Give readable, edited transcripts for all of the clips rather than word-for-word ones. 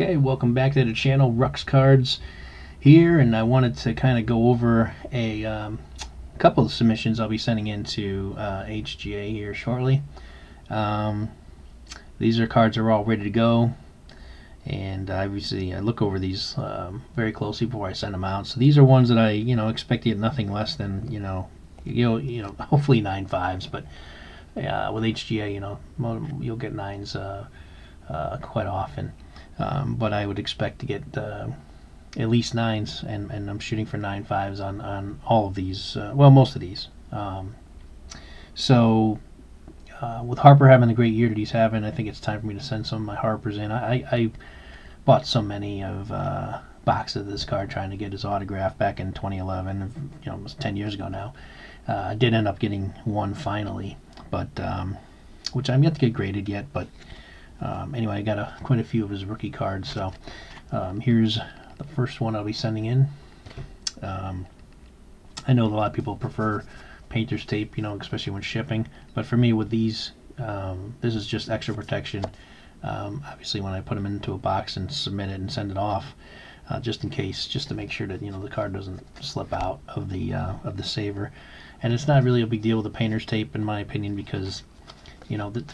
Okay, welcome back to the channel. Rux Cards here, and I wanted to kind of go over a couple of submissions I'll be sending into HGA here shortly. These are cards that are all ready to go, and obviously I look over these very closely before I send them out. So these are ones that I expect to get nothing less than hopefully 9 5s, but with HGA you'll get 9s quite often. But I would expect to get at least 9s, and I'm shooting for 9 5s on all of these, well, most of these. So with Harper having the great year that he's having, I think it's time for me to send some of my Harpers in. I bought so many of boxes of this card trying to get his autograph back in 2011, almost 10 years ago now. I did end up getting one finally, but which I'm yet to get graded yet, but anyway, I got quite a few of his rookie cards. So here's the first one I'll be sending in. I know a lot of people prefer painter's tape, especially when shipping, but for me with these, this is just extra protection. Obviously when I put them into a box and submit it and send it off, just in case, just to make sure that the card doesn't slip out of the saver. And it's not really a big deal with the painter's tape, in my opinion, because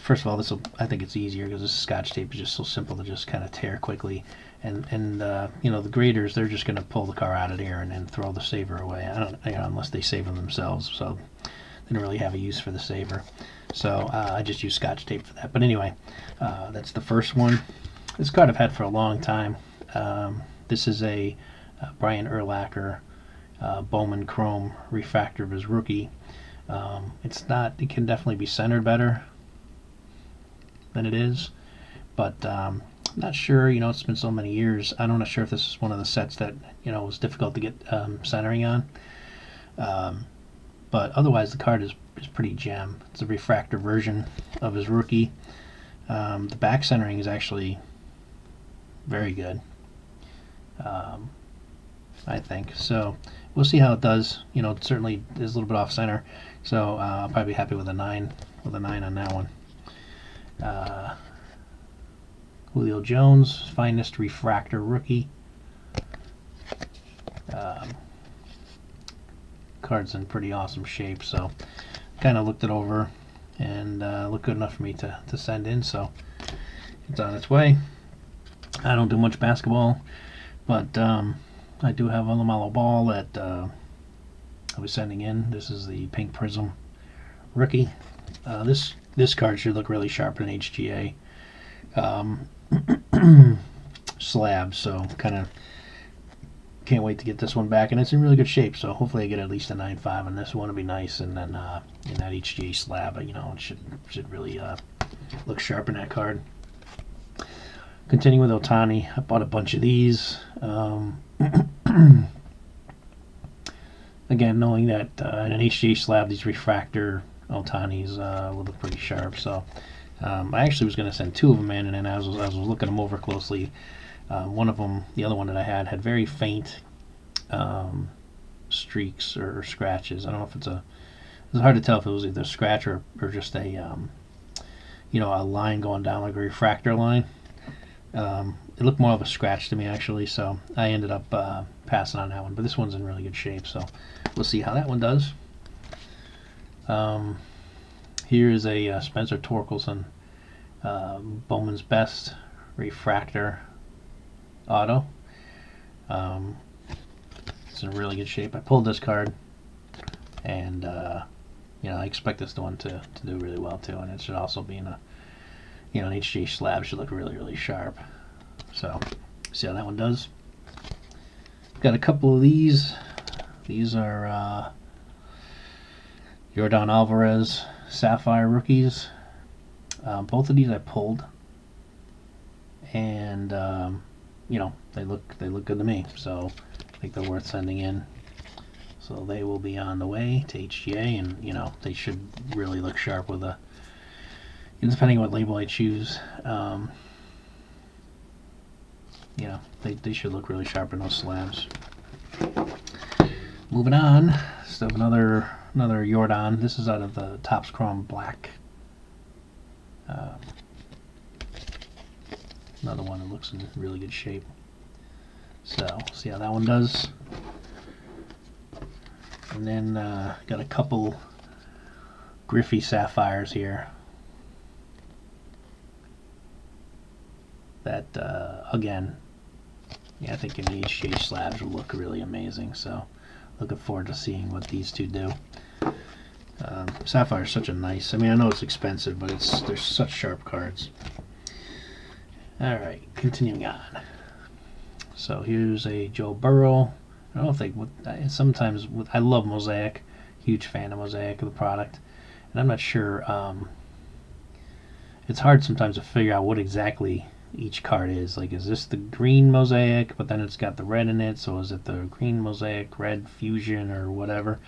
first of all, I think it's easier because this Scotch tape is just so simple to just kind of tear quickly, and the graders, they're just going to pull the car out of there and throw the saver away. I don't, unless they save them themselves, so they don't really have a use for the saver. So I just use Scotch tape for that. But anyway, that's the first one. This card I've had for a long time. This is a Brian Urlacher Bowman Chrome refractor of his rookie. It can definitely be centered better than it is, but I'm not sure. It's been so many years. I'm not sure if this is one of the sets that was difficult to get centering on. But otherwise, the card is pretty gem. It's a refractor version of his rookie. The back centering is actually very good, I think. So we'll see how it does. It certainly is a little bit off center, so I'll probably be happy with a 9 on that one. Julio Jones, finest refractor rookie. Card's in pretty awesome shape, so kind of looked it over and looked good enough for me to send in, so it's on its way. I don't do much basketball, but I do have a LaMelo Ball that I was sending in. This is the Pink Prism rookie. This card should look really sharp in HGA slab, so kind of can't wait to get this one back, and it's in really good shape, so hopefully I get at least a 9 5 on this one. It'll be nice, and then in that HGA slab, it should really look sharp in that card. Continuing with Otani, I bought a bunch of these. Again, knowing that in an HGA slab, these refractor Otanis will look pretty sharp. So I actually was going to send 2 of them in, and then I was looking them over closely. One of them, the other one that I had very faint streaks or scratches. I don't know if it's hard to tell if it was either a scratch or just a line going down, like a refractor line. It looked more of a scratch to me, actually, so I ended up passing on that one. But this one's in really good shape, so we'll see how that one does. Here is a Spencer Torkelson Bowman's Best refractor auto. It's in really good shape. I pulled this card, and I expect this one to do really well too, and it should also be in a an HGA slab. Should look really, really sharp. So see how that one does. Got a couple of these. These are Yordan Alvarez Sapphire rookies. Both of these I pulled, and they look good to me, so I think they're worth sending in. So they will be on the way to HGA, and they should really look sharp with depending on what label I choose. They should look really sharp in those slabs. Moving on, still another Yordan. This is out of the Topps Chrome Black another one that looks in really good shape. So, see how that one does. And then got a couple Griffey sapphires here. That, again, yeah, I think in the HGA slabs will look really amazing. So, looking forward to seeing what these two do. Sapphire is such a nice, I mean, I know it's expensive, but they're such sharp cards. Alright, continuing on. So here's a Joe Burrow. I don't know if they, sometimes, I love Mosaic, huge fan of Mosaic, of the product. And I'm not sure, it's hard sometimes to figure out what exactly each card is. Like, is this the green Mosaic, but then it's got the red in it, so is it the green Mosaic, red fusion, or whatever?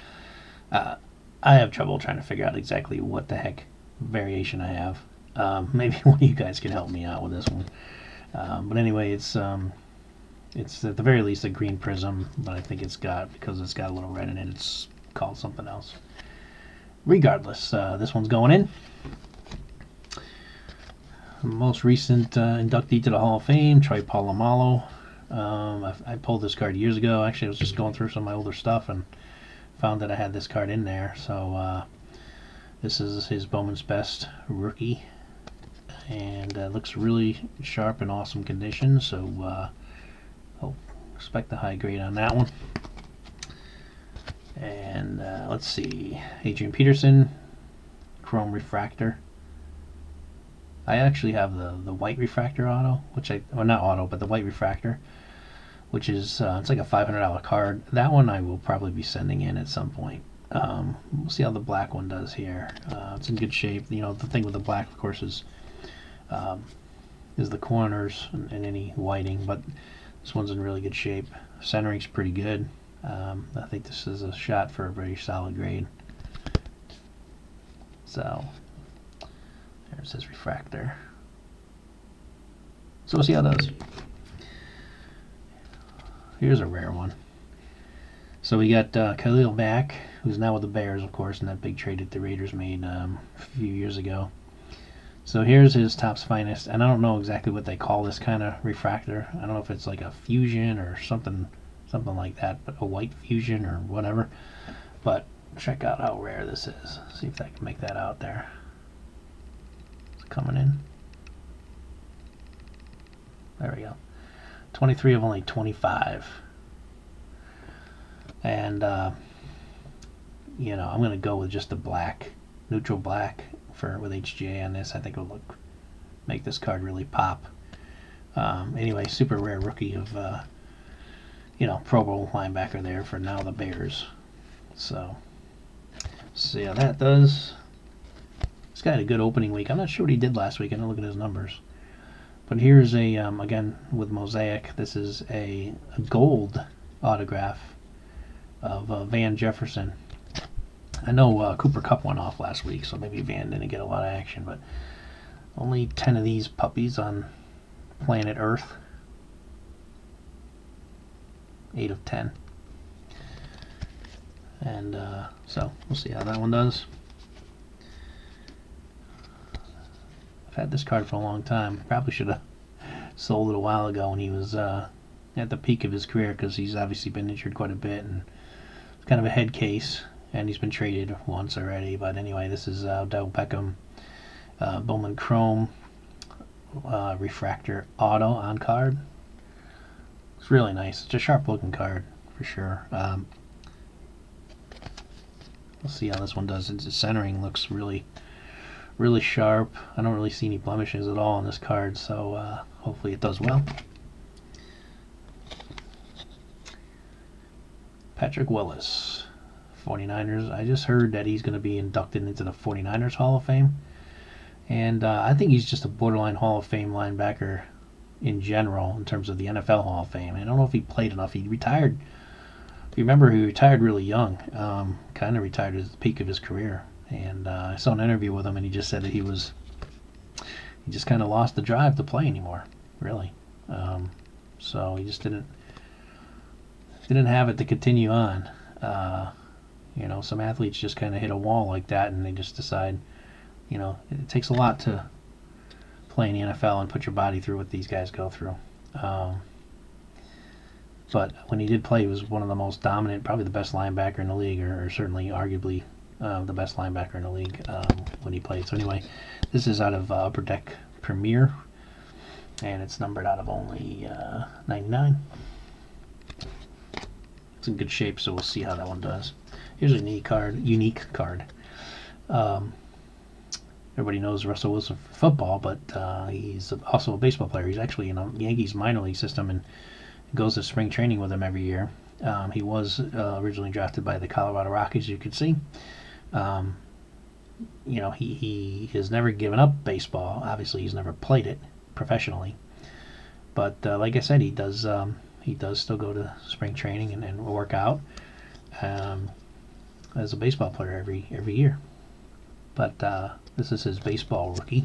I have trouble trying to figure out exactly what the heck variation I have. Maybe one of you guys can help me out with this one. But anyway, it's at the very least a green prism, but I think because it's got a little red in it, it's called something else. Regardless, this one's going in. Most recent inductee to the Hall of Fame, Troy Polamalu. I pulled this card years ago. Actually, I was just going through some of my older stuff and found that I had this card in there. So this is his Bowman's Best rookie, and looks really sharp and awesome condition. So expect the high grade on that one. And let's see, Adrian Peterson, Chrome Refractor. I actually have the white refractor auto, well, not auto, but the white refractor, which is it's like a $500 card. That one I will probably be sending in at some point. We'll see how the black one does here. It's in good shape. You know, the thing with the black, of course, is the corners and any whiting, but this one's in really good shape. Centering's pretty good. I think this is a shot for a very solid grade. So there it says refractor. So we'll see how it does. Here's a rare one. So we got Khalil Mack, who's now with the Bears, of course, in that big trade that the Raiders made a few years ago. So here's his Topps Finest, and I don't know exactly what they call this kind of refractor. I don't know if it's like a fusion or something like that, but a white fusion or whatever. But check out how rare this is. See if I can make that out there. It's coming in. There we go. 23 of only 25. And you know, I'm going to go with just the black, neutral black with HGA on this. I think it'll make this card really pop. Anyway, super rare rookie of you know, Pro Bowl linebacker there for now the Bears. So see how that does. This guy had a good opening week. I'm not sure what he did last week. I didn't look at his numbers. But here's a again with Mosaic. This is a gold autograph of Van Jefferson. I know Cooper Kupp went off last week, so maybe Van didn't get a lot of action, but only 10 of these puppies on planet Earth. 8 of 10. And so we'll see how that one does. I've had this card for a long time. Probably should have sold it a while ago when he was at the peak of his career, because he's obviously been injured quite a bit, and it's kind of a head case, and he's been traded once already. But anyway, this is Odell Beckham Bowman Chrome refractor auto on card. It's really nice. It's a sharp looking card for sure. We'll see how this one does. The centering looks really sharp. I don't really see any blemishes at all on this card, so hopefully it does well. Patrick Willis, 49ers. I just heard that he's going to be inducted into the 49ers Hall of Fame, and I think he's just a borderline Hall of Fame linebacker in general in terms of the NFL Hall of Fame. I don't know if he played enough. He retired. If you remember, he retired really young. Kind of retired at the peak of his career. And I saw an interview with him, and he just said that he just kind of lost the drive to play anymore, really. So he just didn't have it to continue on. You know, some athletes just kind of hit a wall like that, and they just decide, you know, it takes a lot to play in the NFL and put your body through what these guys go through. But when he did play, he was one of the most dominant, probably the best linebacker in the league, or certainly arguably the best linebacker in the league when he played. So anyway, this is out of Upper Deck Premier, and it's numbered out of only 99. It's in good shape, so we'll see how that one does. Here's a unique card. Everybody knows Russell Wilson for football, but he's also a baseball player. He's actually in a Yankees minor league system and goes to spring training with them every year. He was originally drafted by the Colorado Rockies, you can see. He has never given up baseball. Obviously, he's never played it professionally. But like I said, he does still go to spring training and work out as a baseball player every year. But this is his baseball rookie.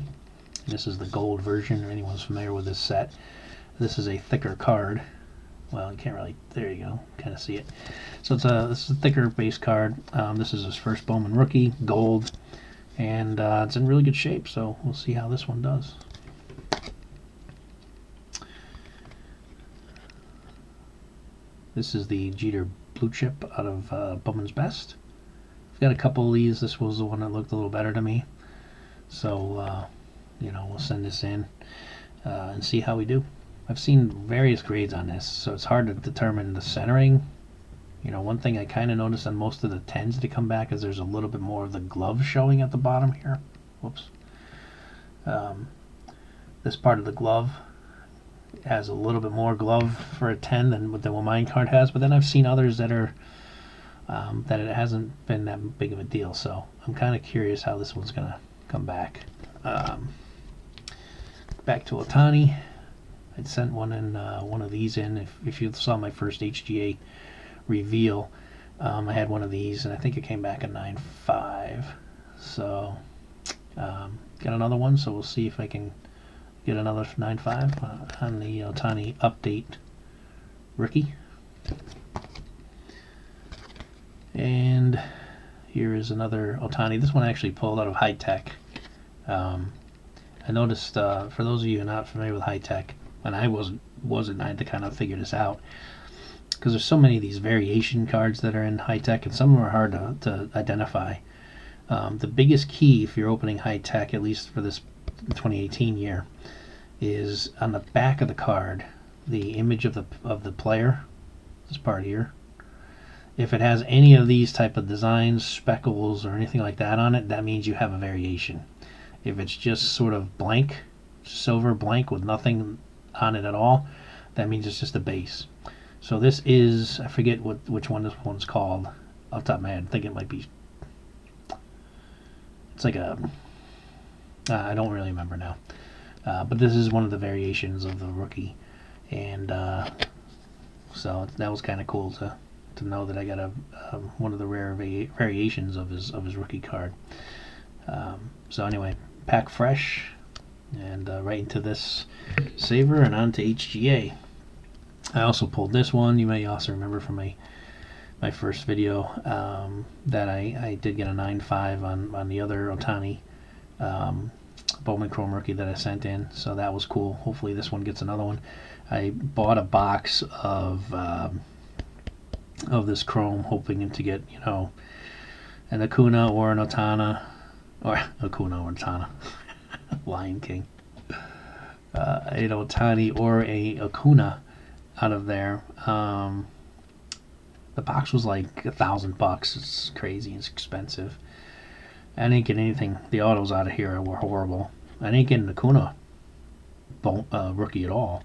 This is the gold version, if anyone's familiar with this set. This is a thicker card. Well, you can't really, there you go, kind of see it. So this is a thicker base card. This is his first Bowman rookie, gold, and it's in really good shape, so we'll see how this one does. This is the Jeter blue chip out of Bowman's Best. I've got a couple of these. This was the one that looked a little better to me. So, we'll send this in and see how we do. I've seen various grades on this, so it's hard to determine the centering. One thing I kind of noticed on most of the 10s that come back is there's a little bit more of the glove showing at the bottom here. Whoops. This part of the glove has a little bit more glove for a 10 than what mine card has, but then I've seen others that are that it hasn't been that big of a deal, so I'm kind of curious how this one's going to come back. Back to Ohtani. I'd sent one of these in. If you saw my first HGA reveal, I had one of these, and I think it came back a 9.5. So got another one, so we'll see if I can get another 9.5 on the Ohtani update rookie. And here is another Ohtani. This one actually pulled out of High Tech. I noticed, for those of you who are not familiar with High Tech, and I wasn't, I had to kind of figure this out, because there's so many of these variation cards that are in High Tech, and some of them are hard to identify. The biggest key, if you're opening High Tech, at least for this 2018 year, is on the back of the card, the image of the player, this part here. If it has any of these type of designs, speckles, or anything like that on it, that means you have a variation. If it's just sort of blank, silver blank with nothing on it at all, that means it's just a base. So this is, I forget which one this one's called off the top of my head. I think it might be, it's like a, I don't really remember now. But this is one of the variations of the rookie, and so that was kind of cool to know that I got one of the rare variations of his rookie card. So anyway, pack fresh, and right into this saver and on to HGA. I also pulled this one. You may also remember from my first video that I did get a 9.5 on the other Ohtani Bowman Chrome rookie that I sent in, so that was cool. Hopefully this one gets another one. I bought a box of this Chrome, hoping to get an Acuna or an Ohtani, or Acuna or Ohtani, Lion King, an Ohtani or a Acuna out of there. The box was like $1,000. It's crazy. It's expensive. I didn't get anything. The autos out of here were horrible. I didn't get an Acuna rookie at all.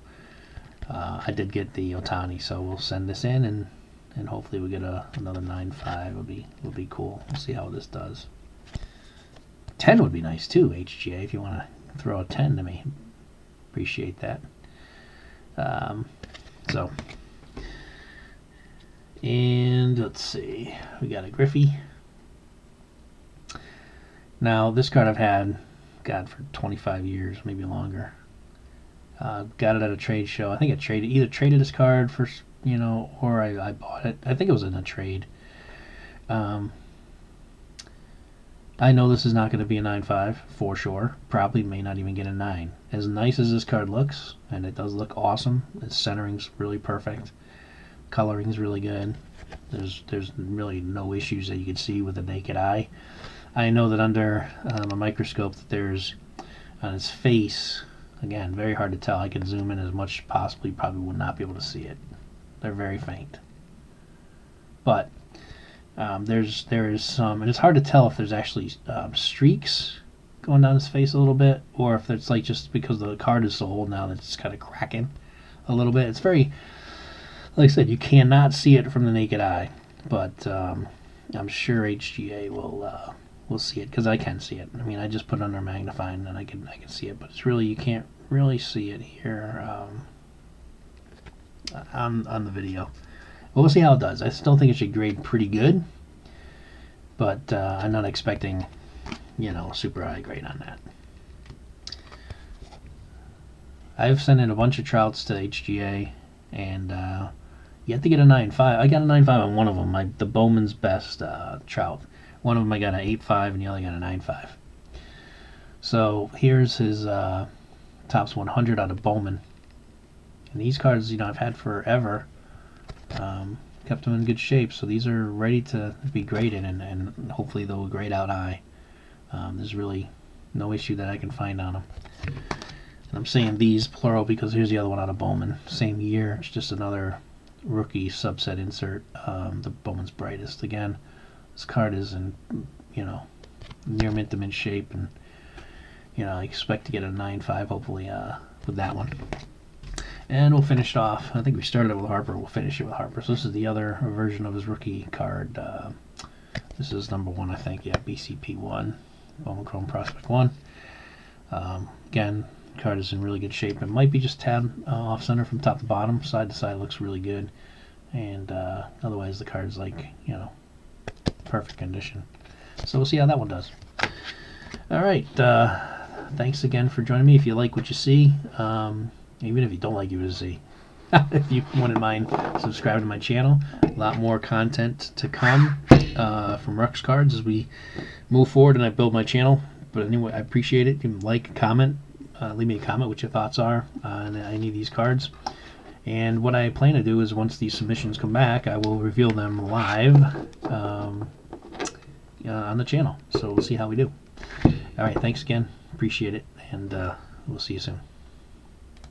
I did get the Ohtani, so we'll send this in and hopefully we get another 9.5. Would be cool. We'll see how this does. 10 would be nice too, HGA, if you want to throw a 10 to me. Appreciate that. And let's see, we got a Griffey. Now this card I've had, God, for 25 years, maybe longer. Got it at a trade show. I think I either traded this card for, or I bought it. I think it was in a trade. I know this is not going to be a 9.5 for sure. Probably may not even get a 9. as nice as this card looks, and it does look awesome, its centering's really perfect, coloring's really good. There's really no issues that you can see with the naked eye. I know that under a microscope that there's on its face, again, very hard to tell. I can zoom in as much as possible. You probably would not be able to see it. They're very faint. But there is some, and it's hard to tell if there's actually streaks going down his face a little bit, or if it's like just because the card is so old now that it's kind of cracking a little bit. It's very, like I said, you cannot see it from the naked eye, but I'm sure HGA will see it, because I can see it. I mean, I just put it under magnifying and I can see it, but it's really, you can't really see it here on the video. But we'll see how it does. I still think it should grade pretty good, but I'm not expecting, you know, super high grade on that. I've sent in a bunch of trouts to HGA, and yet to get a 9.5. I got a 9.5 on one of them, the Bowman's Best trout. One of them I got an 8.5, and the other got a 9.5. So here's his Tops 100 out of Bowman. And these cards, you know, I've had forever. Kept them in good shape, so these are ready to be graded, and hopefully they'll grade out high. There's really no issue that I can find on them. And I'm saying these plural because here's the other one out of Bowman. Same year, it's just another rookie subset insert. The Bowman's Brightest. Again, this card is in, you know, near mint to mint shape, and you know, I expect to get a 9.5 hopefully with that one. And we'll finish it off. I think we started it with Harper. We'll finish it with Harper. So this is the other version of his rookie card. This is number 1, I think. Yeah, BCP 1, Bowman Chrome Prospect 1. Again, card is in really good shape. It might be just tad off center from top to bottom. Side to side looks really good. And otherwise the card's like, you know, perfect condition. So we'll see how that one does. All right. Thanks again for joining me. If you like what you see, even if you don't like what you see, if you wouldn't mind subscribing to my channel. A lot more content to come from Rux Cards as we move forward and I build my channel. But anyway, I appreciate it. You can like, comment, leave me a comment what your thoughts are on any of these cards. And what I plan to do is once these submissions come back, I will reveal them live on the channel. So we'll see how we do. All right, thanks again. Appreciate it, and we'll see you soon.